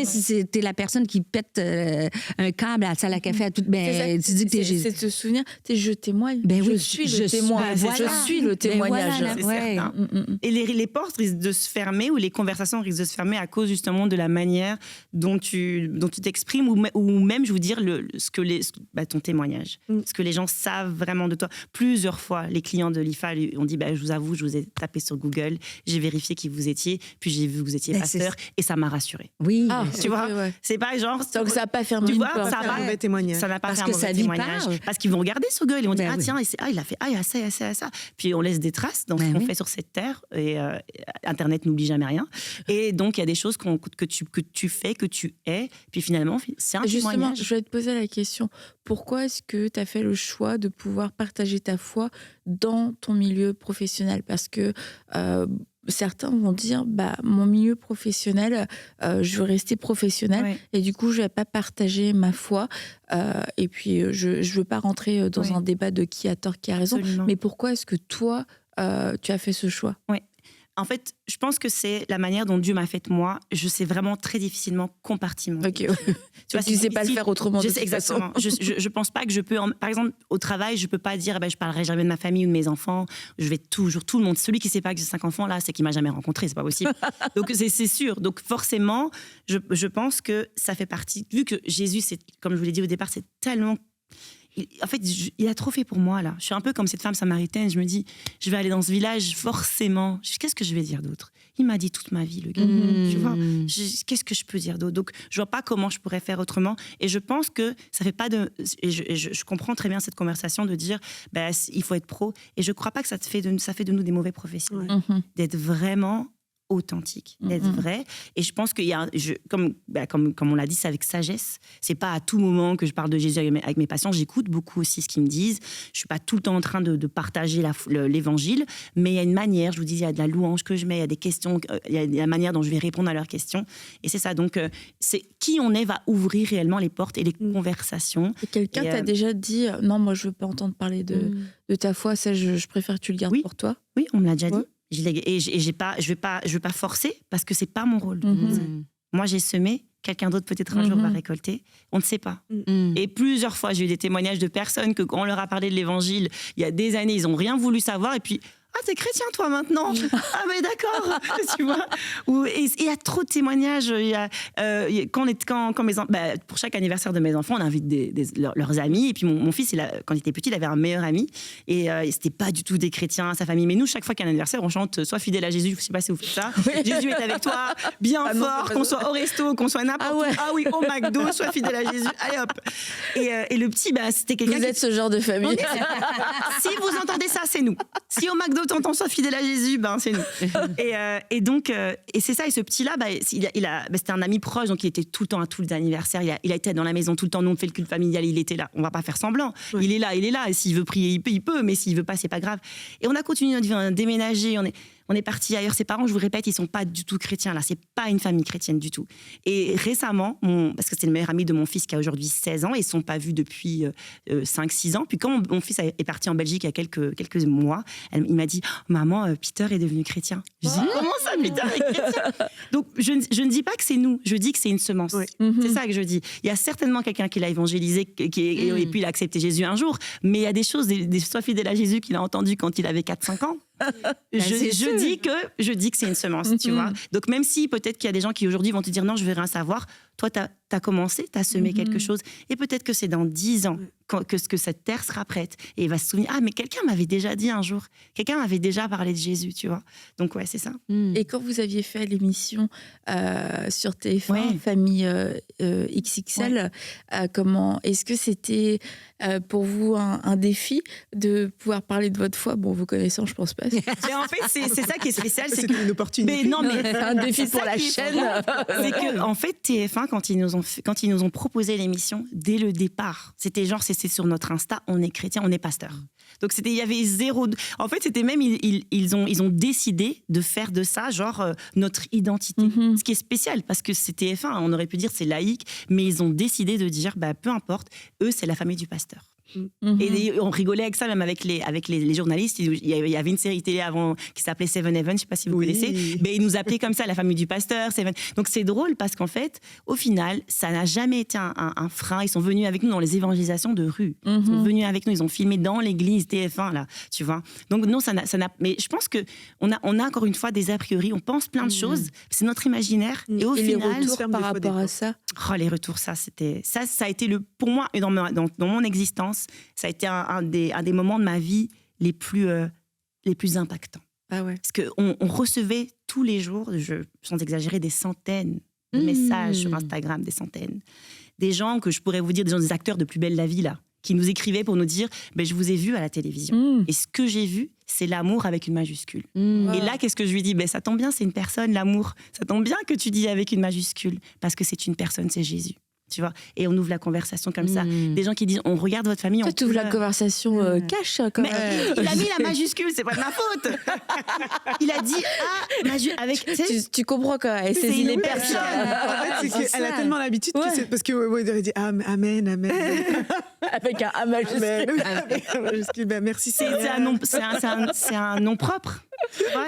Si t'es la personne qui pète un câble à la salle à café, tu dis que t'es Jésus. C'est de se souvenir, je témoigne, je suis le témoin. Je suis le témoignage. C'est certain. Et les portes risquent de se fermer, ou les conversations risquent de se fermer à cause justement de la manière dont tu t'exprimes, ou même, je veux dire, ton témoignage. Ce que les gens savent vraiment de toi. Plusieurs fois, les clients de l'IFA ont dit, je vous avoue, je vous ai tapé sur Google, j'ai vérifié qui vous étiez, puis j'ai vu que vous étiez pasteur, et ça m'a rassuré. Oui. Tu vois, c'est pas genre... Donc ça n'a pas fermé une porte. Ça n'a pas fait un mauvais témoignage. Parce qu'ils vont regarder sur Google, ils vont dire, tiens, il a fait, il y a ça, il y a ça, il y a ça. Puis on laisse des traces dans ce qu'on fait sur cette terre, et Internet n'oublie jamais rien. Et donc, il y a des choses que tu fais, que tu es, puis finalement, c'est un témoignage. Justement, je vais te poser la question. Pourquoi est-ce que tu as fait le choix de pouvoir partager ta foi dans ton milieu professionnel? Parce que certains vont dire, mon milieu professionnel, je veux rester professionnel, et du coup, je ne vais pas partager ma foi. Et puis, je ne veux pas rentrer dans un débat de qui a tort, qui a raison. Absolument. Mais pourquoi est-ce que toi, tu as fait ce choix? En fait, je pense que c'est la manière dont Dieu m'a faite moi. Je sais vraiment très difficilement compartimenter. Tu vois, tu ne sais pas le faire autrement. Je sais exactement. Je pense pas que je peux... Par exemple, au travail, je peux pas dire je parlerai jamais de ma famille ou de mes enfants. Je vais toujours... Tout le monde... Celui qui ne sait pas que j'ai 5 enfants, là, c'est qu'il m'a jamais rencontré. C'est pas possible. Donc, c'est sûr. Donc, forcément, je pense que ça fait partie... Vu que Jésus, comme je vous l'ai dit au départ, c'est tellement... En fait, il a trop fait pour moi, là. Je suis un peu comme cette femme samaritaine. Je me dis, je vais aller dans ce village, forcément. Qu'est-ce que je vais dire d'autre? Il m'a dit toute ma vie, le gars. Tu vois, qu'est-ce que je peux dire d'autre? Donc, je vois pas comment je pourrais faire autrement. Et je pense que ça fait pas de... Et je comprends très bien cette conversation de dire, il faut être pro. Et je crois pas que ça fait de nous des mauvais professionnels. D'être vraiment authentique, d'être vrai. Et je pense qu'il y a, comme on l'a dit, c'est avec sagesse. C'est pas à tout moment que je parle de Jésus avec mes patients. J'écoute beaucoup aussi ce qu'ils me disent. Je suis pas tout le temps en train de partager l'évangile, mais il y a une manière, je vous dis, il y a de la louange que je mets, il y a des questions, il y a la manière dont je vais répondre à leurs questions. Et c'est ça. Donc, c'est qui on est va ouvrir réellement les portes et les conversations. Et quelqu'un t'a déjà dit, non, moi, je veux pas entendre parler de ta foi, ça, je préfère que tu le gardes pour toi? Oui, on me l'a déjà dit. Et je vais pas forcer parce que c'est pas mon rôle. Moi, j'ai semé, quelqu'un d'autre peut-être un jour va récolter. On ne sait pas. Et plusieurs fois, j'ai eu des témoignages de personnes que quand on leur a parlé de l'évangile, il y a des années, ils n'ont rien voulu savoir. Et puis, t'es chrétien, toi, maintenant? Ah, mais d'accord. Tu vois? Il y a trop de témoignages. Pour chaque anniversaire de mes enfants, on invite leurs amis. Et puis, mon fils, quand il était petit, il avait un meilleur ami. Et c'était pas du tout des chrétiens, sa famille. Mais nous, chaque fois qu'il y a un anniversaire, on chante « Sois fidèle à Jésus ». Je sais pas si vous faites ça. Jésus est avec toi, bien fort, qu'on soit au resto, qu'on soit n'importe où. Ah oui, au McDo, sois fidèle à Jésus. Allez, hop. Et le petit, c'était quelqu'un... Vous êtes ce genre de famille. Si vous entendez ça, c'est nous. Si au McDo, t'entends Sois fidèle à Jésus, c'est nous. Et donc, c'est ça. Et ce petit-là, c'était un ami proche, donc il était tout le temps à tous les anniversaires. Il a été dans la maison tout le temps. Nous, on fait le culte familial, il était là. On va pas faire semblant. Ouais. Il est là. Et s'il veut prier, il peut. Mais s'il veut pas, c'est pas grave. Et on a continué notre vie, on a déménagé. On est parti ailleurs. Ses parents, je vous répète, ils sont pas du tout chrétiens. Là, c'est pas une famille chrétienne du tout. Et récemment, parce que c'est le meilleur ami de mon fils qui a aujourd'hui 16 ans, et ils sont pas vus depuis 5-6 ans. Puis quand mon fils est parti en Belgique il y a quelques mois, il m'a dit « Maman, Peter est devenu chrétien. » Je dis « Comment ça, Peter est chrétien ?» Donc, je ne dis pas que c'est nous. Je dis que c'est une semence. Oui. C'est ça que je dis. Il y a certainement quelqu'un qui l'a évangélisé et puis il a accepté Jésus un jour. Mais il y a des choses, sois fidèle à Jésus qu'il a entendu quand il avait 4-5 ans. Je dis que c'est une semence, tu vois. Donc même si peut-être qu'il y a des gens qui aujourd'hui vont te dire non, je veux rien savoir, toi t'as commencé, t'as semé quelque chose, et peut-être que c'est dans 10 ans que cette terre sera prête, et il va se souvenir, ah mais quelqu'un m'avait déjà dit un jour, quelqu'un m'avait déjà parlé de Jésus, tu vois. Donc ouais, c'est ça. Et quand vous aviez fait l'émission sur TF1, Famille XXL, comment est-ce que c'était pour vous un défi de pouvoir parler de votre foi? Bon, vous connaissant, je pense pas. Mais en fait, c'est ça qui est spécial. C'est une opportunité. Mais non, mais c'est un défi pour la chaîne. C'est que, en fait, TF1, quand ils nous ont proposé l'émission, dès le départ, c'était genre, c'est sur notre Insta, on est chrétien, on est pasteur. Donc il y avait zéro. En fait, c'était même ils ont décidé de faire de ça genre notre identité. Ce qui est spécial parce que c'est TF1, on aurait pu dire c'est laïque, mais ils ont décidé de dire peu importe, eux c'est la famille du pasteur. Et on rigolait avec ça, même avec les journalistes. Il y avait une série télé avant qui s'appelait Seven Heaven, je ne sais pas si vous connaissez. Mais ils nous appelaient comme ça, la famille du pasteur, Seven. Donc c'est drôle parce qu'en fait, au final, ça n'a jamais été un frein. Ils sont venus avec nous dans les évangélisations de rue. Ils sont venus avec nous, ils ont filmé dans l'église TF1, là, tu vois. Donc non, ça n'a. Mais je pense qu'on a encore une fois des a priori, on pense plein de choses, c'est notre imaginaire. Et au final, les retours par rapport à ça. Les retours, ça a été pour moi, et dans mon existence, ça a été un des moments de ma vie les plus impactants. Ah ouais. Parce qu'on recevait tous les jours, sans exagérer, des centaines de messages sur Instagram, des centaines. Des gens que je pourrais vous dire, des acteurs de Plus belle la vie, là, qui nous écrivaient pour nous dire je vous ai vu à la télévision. Et ce que j'ai vu, c'est l'amour avec une majuscule. Et là, qu'est-ce que je lui dis? Ça tombe bien, c'est une personne, l'amour. Ça tombe bien que tu dis avec une majuscule, parce que c'est une personne, c'est Jésus. Tu vois, et on ouvre la conversation comme ça. Des gens qui disent, on regarde votre famille. Toi, tu ouvres la conversation cash, quand même. Il a mis la majuscule, c'est pas de ma faute. Il a dit avec. Tu comprends quand elle saisit les personnes. En fait, c'est qu'elle a tellement l'habitude parce que il dit amen, amen. Avec un A majuscule. Merci. C'est un nom propre.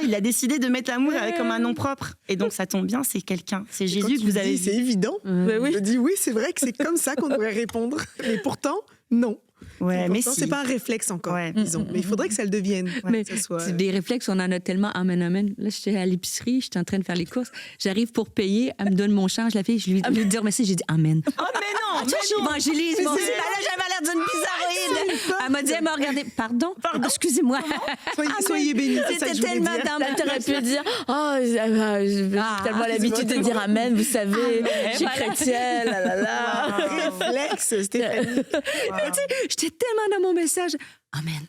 Il a décidé de mettre l'amour comme un nom propre. Et donc, ça tombe bien, c'est quelqu'un. C'est Jésus que vous avez vu. C'est évident. Je dis oui, c'est vrai que c'est comme ça qu'on devrait répondre. Mais pourtant, non. Ouais, mais c'est pas un réflexe encore, disons. Mais il faudrait que ça le devienne. Mais c'est des réflexes, on en a tellement. Amen, amen. Là, j'étais à l'épicerie, j'étais en train de faire les courses. J'arrive pour payer, elle me donne mon change, la fille, je lui dis dire merci, j'ai dit amen. Oh, mais non! J'évangélise. Là, j'avais l'air d'une bizarroïde. Elle m'a dit, elle m'a regardé. Pardon? Excusez-moi. Soyez bénis. C'était tellement dans ma tête. T'aurais pu dire, j'ai tellement l'habitude de dire amen, vous savez, je suis chrétienne, Réflexe, Stéphanie. J'étais tellement dans mon message. Amen.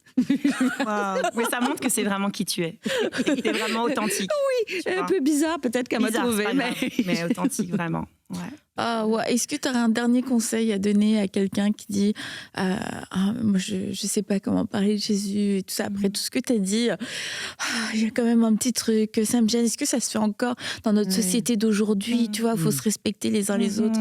Mais ça montre que c'est vraiment qui tu es. T'es vraiment authentique. Oui, un peu bizarre peut-être qu'elle m'a trouvé. Mais authentique, vraiment. Est-ce que tu aurais un dernier conseil à donner à quelqu'un qui dit moi je sais pas comment parler de Jésus et tout ça, après tout ce que tu as dit, il y a quand même un petit truc, ça me gêne. Est-ce que ça se fait encore dans notre société d'aujourd'hui? Tu vois, il faut se respecter les uns les autres.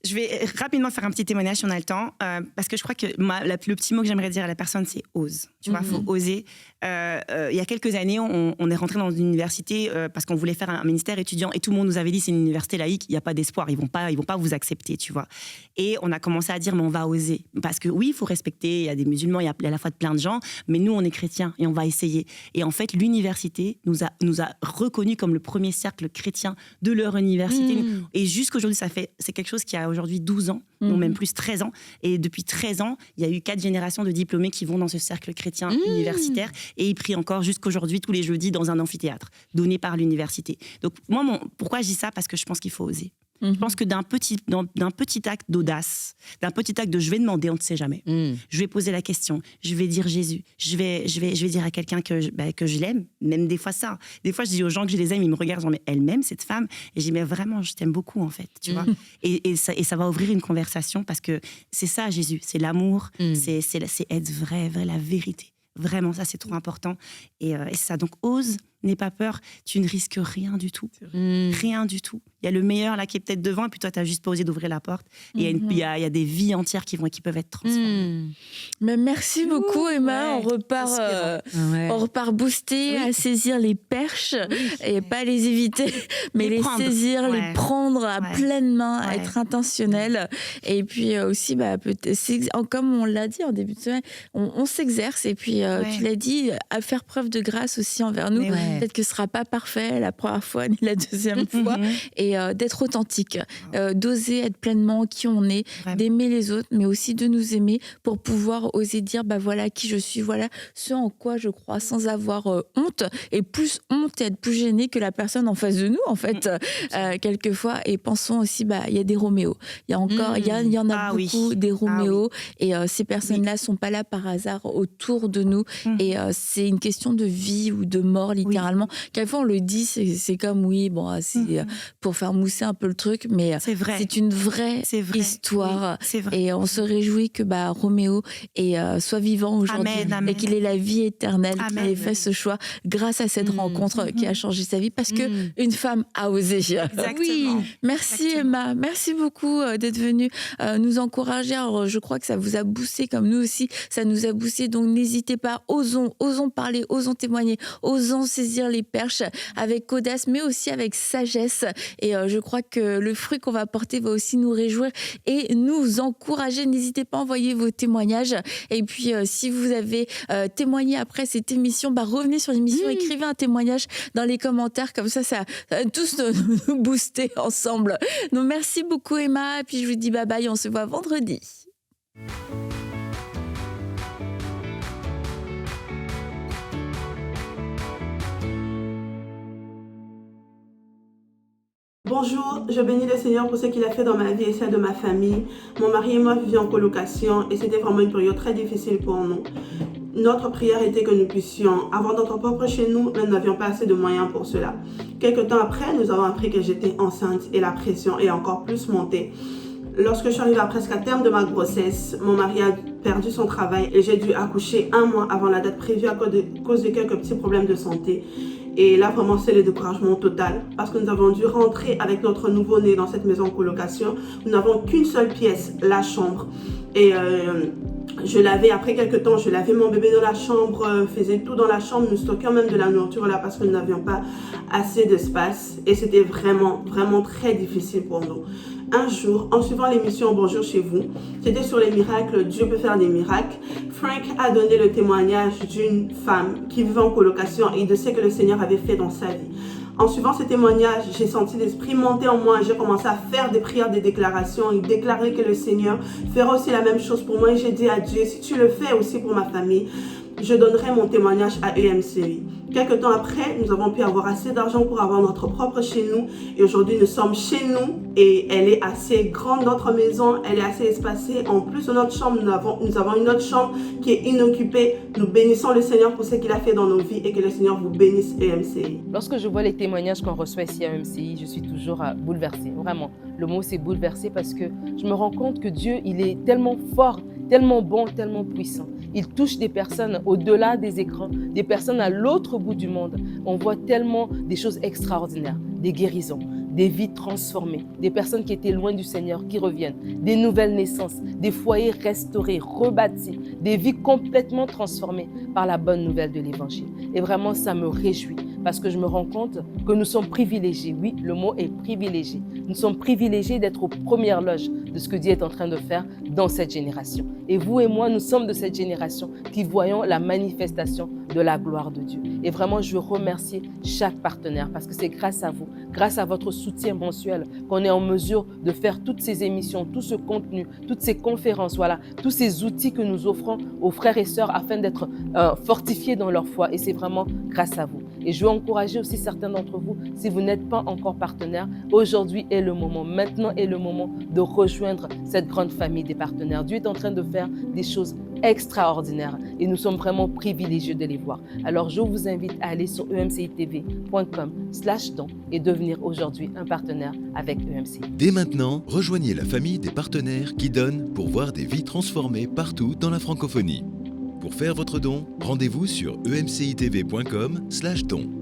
Je vais rapidement faire un petit témoignage si on a le temps, parce que je crois que le petit mot que j'aimerais dire à la personne, c'est ose. Tu vois, faut oser. Il y a quelques années, on est rentré dans une université parce qu'on voulait faire un ministère étudiant et tout le monde nous avait dit c'est une université laïque, il n'y a pas d'espoir, ils vont pas vous accepter, tu vois. Et on a commencé à dire mais on va oser, parce que oui, il faut respecter. Il y a des musulmans, il y a à la fois plein de gens, mais nous on est chrétiens et on va essayer. Et en fait, l'université nous a reconnus comme le premier cercle chrétien de leur université. Et jusqu'aujourd'hui, c'est quelque chose qui a aujourd'hui 12 ans, ou même plus 13 ans. Et depuis 13 ans, il y a eu 4 générations de diplômés qui vont dans ce cercle chrétien universitaire. Et ils prient encore jusqu'aujourd'hui, tous les jeudis, dans un amphithéâtre, donné par l'université. Donc moi, pourquoi je dis ça? Parce que je pense qu'il faut oser. Je pense que d'un petit acte d'audace, d'un petit acte de je vais demander, on ne sait jamais. Je vais poser la question, je vais dire Jésus, je vais dire à quelqu'un que je l'aime, même des fois ça. Des fois, je dis aux gens que je les aime, ils me regardent, genre, mais elle m'aime cette femme, et je dis mais vraiment, je t'aime beaucoup en fait, tu vois. Et ça va ouvrir une conversation parce que c'est ça Jésus, c'est l'amour, c'est être vrai, la vérité. Vraiment, ça c'est trop important. Et c'est ça. Donc ose N'aie pas peur, tu ne risques rien du tout. Rien du tout. Il y a le meilleur là qui est peut-être devant, et puis toi, tu n'as juste pas osé d'ouvrir la porte. Et il y a des vies entières qui peuvent être transformées. Mais merci beaucoup, Emma. On repart boosté à saisir les perches et pas les éviter, mais les saisir, les prendre à pleine main, à être intentionnel. Et puis aussi, comme on l'a dit en début de semaine, on s'exerce. Et puis, tu l'as dit, à faire preuve de grâce aussi envers nous. Peut-être que ce ne sera pas parfait la première fois ni la deuxième fois. Et d'être authentique, d'oser être pleinement qui on est, d'aimer les autres, mais aussi de nous aimer pour pouvoir oser dire voilà qui je suis, voilà ce en quoi je crois, sans avoir honte, et plus honte et être plus gêné que la personne en face de nous, en fait, quelquefois. Et pensons aussi, il y a des Roméo. Il y a encore, il y en a beaucoup, des Roméo, et ces personnes-là sont pas là par hasard autour de nous. Et c'est une question de vie ou de mort, littéralement. Quelquefois, on le dit, c'est comme, c'est pour faire mousser un peu le truc, mais c'est une vraie histoire. Et on se réjouit que Roméo soit vivant aujourd'hui et qu'il ait la vie éternelle, qu'il ait fait ce choix grâce à cette rencontre qui a changé sa vie, parce que une femme a osé. Merci Emma, merci beaucoup d'être venue nous encourager. Alors, je crois que ça vous a boosté comme nous aussi, ça nous a boosté, donc n'hésitez pas, osons parler, osons témoigner, osons saisir les perches avec audace, mais aussi avec sagesse. Et je crois que le fruit qu'on va porter va aussi nous réjouir et nous encourager. N'hésitez pas à envoyer vos témoignages. Et puis, si vous avez témoigné après cette émission, revenez sur l'émission, écrivez un témoignage dans les commentaires. Comme ça va tous nous booster ensemble. Donc, merci beaucoup, Emma. Et puis, je vous dis bye bye. On se voit vendredi. Bonjour, je bénis le Seigneur pour ce qu'il a fait dans ma vie et celle de ma famille. Mon mari et moi vivions en colocation et c'était vraiment une période très difficile pour nous. Notre prière était que nous puissions avoir notre propre chez nous, mais nous n'avions pas assez de moyens pour cela. Quelque temps après, nous avons appris que j'étais enceinte et la pression est encore plus montée. Lorsque je suis arrivée presque à terme de ma grossesse, mon mari a perdu son travail et j'ai dû accoucher 1 mois avant la date prévue à cause de quelques petits problèmes de santé. Et là, vraiment, c'est le découragement total parce que nous avons dû rentrer avec notre nouveau-né dans cette maison en colocation. Nous n'avons qu'une seule pièce, la chambre. Et après quelques temps, je lavais mon bébé dans la chambre, faisais tout dans la chambre, nous stockions même de la nourriture là parce que nous n'avions pas assez d'espace. Et c'était vraiment, vraiment très difficile pour nous. Un jour, en suivant l'émission Bonjour chez vous, c'était sur les miracles, Dieu peut faire des miracles. Frank a donné le témoignage d'une femme qui vivait en colocation et de ce que le Seigneur avait fait dans sa vie. En suivant ce témoignage, j'ai senti l'esprit monter en moi. J'ai commencé à faire des prières, des déclarations et déclarer que le Seigneur fera aussi la même chose pour moi. Et j'ai dit à Dieu, si tu le fais aussi pour ma famille, je donnerai mon témoignage à EMCI. Quelques temps après, nous avons pu avoir assez d'argent pour avoir notre propre chez nous. Et aujourd'hui, nous sommes chez nous et elle est assez grande, notre maison. Elle est assez espacée. En plus de notre chambre, nous avons une autre chambre qui est inoccupée. Nous bénissons le Seigneur pour ce qu'il a fait dans nos vies et que le Seigneur vous bénisse, EMCI. Lorsque je vois les témoignages qu'on reçoit ici à EMCI, je suis toujours bouleversée. Vraiment, le mot c'est bouleversée parce que je me rends compte que Dieu, il est tellement fort, tellement bon, tellement puissant. Il touche des personnes au-delà des écrans, des personnes à l'autre bout du monde. On voit tellement des choses extraordinaires, des guérisons, des vies transformées, des personnes qui étaient loin du Seigneur, qui reviennent, des nouvelles naissances, des foyers restaurés, rebâtis, des vies complètement transformées par la bonne nouvelle de l'Évangile. Et vraiment, ça me réjouit parce que je me rends compte que nous sommes privilégiés. Oui, le mot est privilégié. Nous sommes privilégiés d'être aux premières loges de ce que Dieu est en train de faire dans cette génération. Et vous et moi, nous sommes de cette génération qui voyons la manifestation de la gloire de Dieu. Et vraiment, je veux remercier chaque partenaire parce que c'est grâce à vous, grâce à votre soutien mensuel qu'on est en mesure de faire toutes ces émissions, tout ce contenu, toutes ces conférences, voilà, tous ces outils que nous offrons aux frères et sœurs afin d'être fortifiés dans leur foi. Et c'est vraiment grâce à vous. Et je veux encourager aussi certains d'entre vous, si vous n'êtes pas encore partenaire, aujourd'hui est le moment, maintenant est le moment de rejoindre cette grande famille des partenaires. Dieu est en train de faire des choses extraordinaires et nous sommes vraiment privilégiés de les voir. Alors je vous invite à aller sur emcitv.com/don et devenir aujourd'hui un partenaire avec EMCI. Dès maintenant, rejoignez la famille des partenaires qui donnent pour voir des vies transformées partout dans la francophonie. Pour faire votre don, rendez-vous sur emcitv.com/don.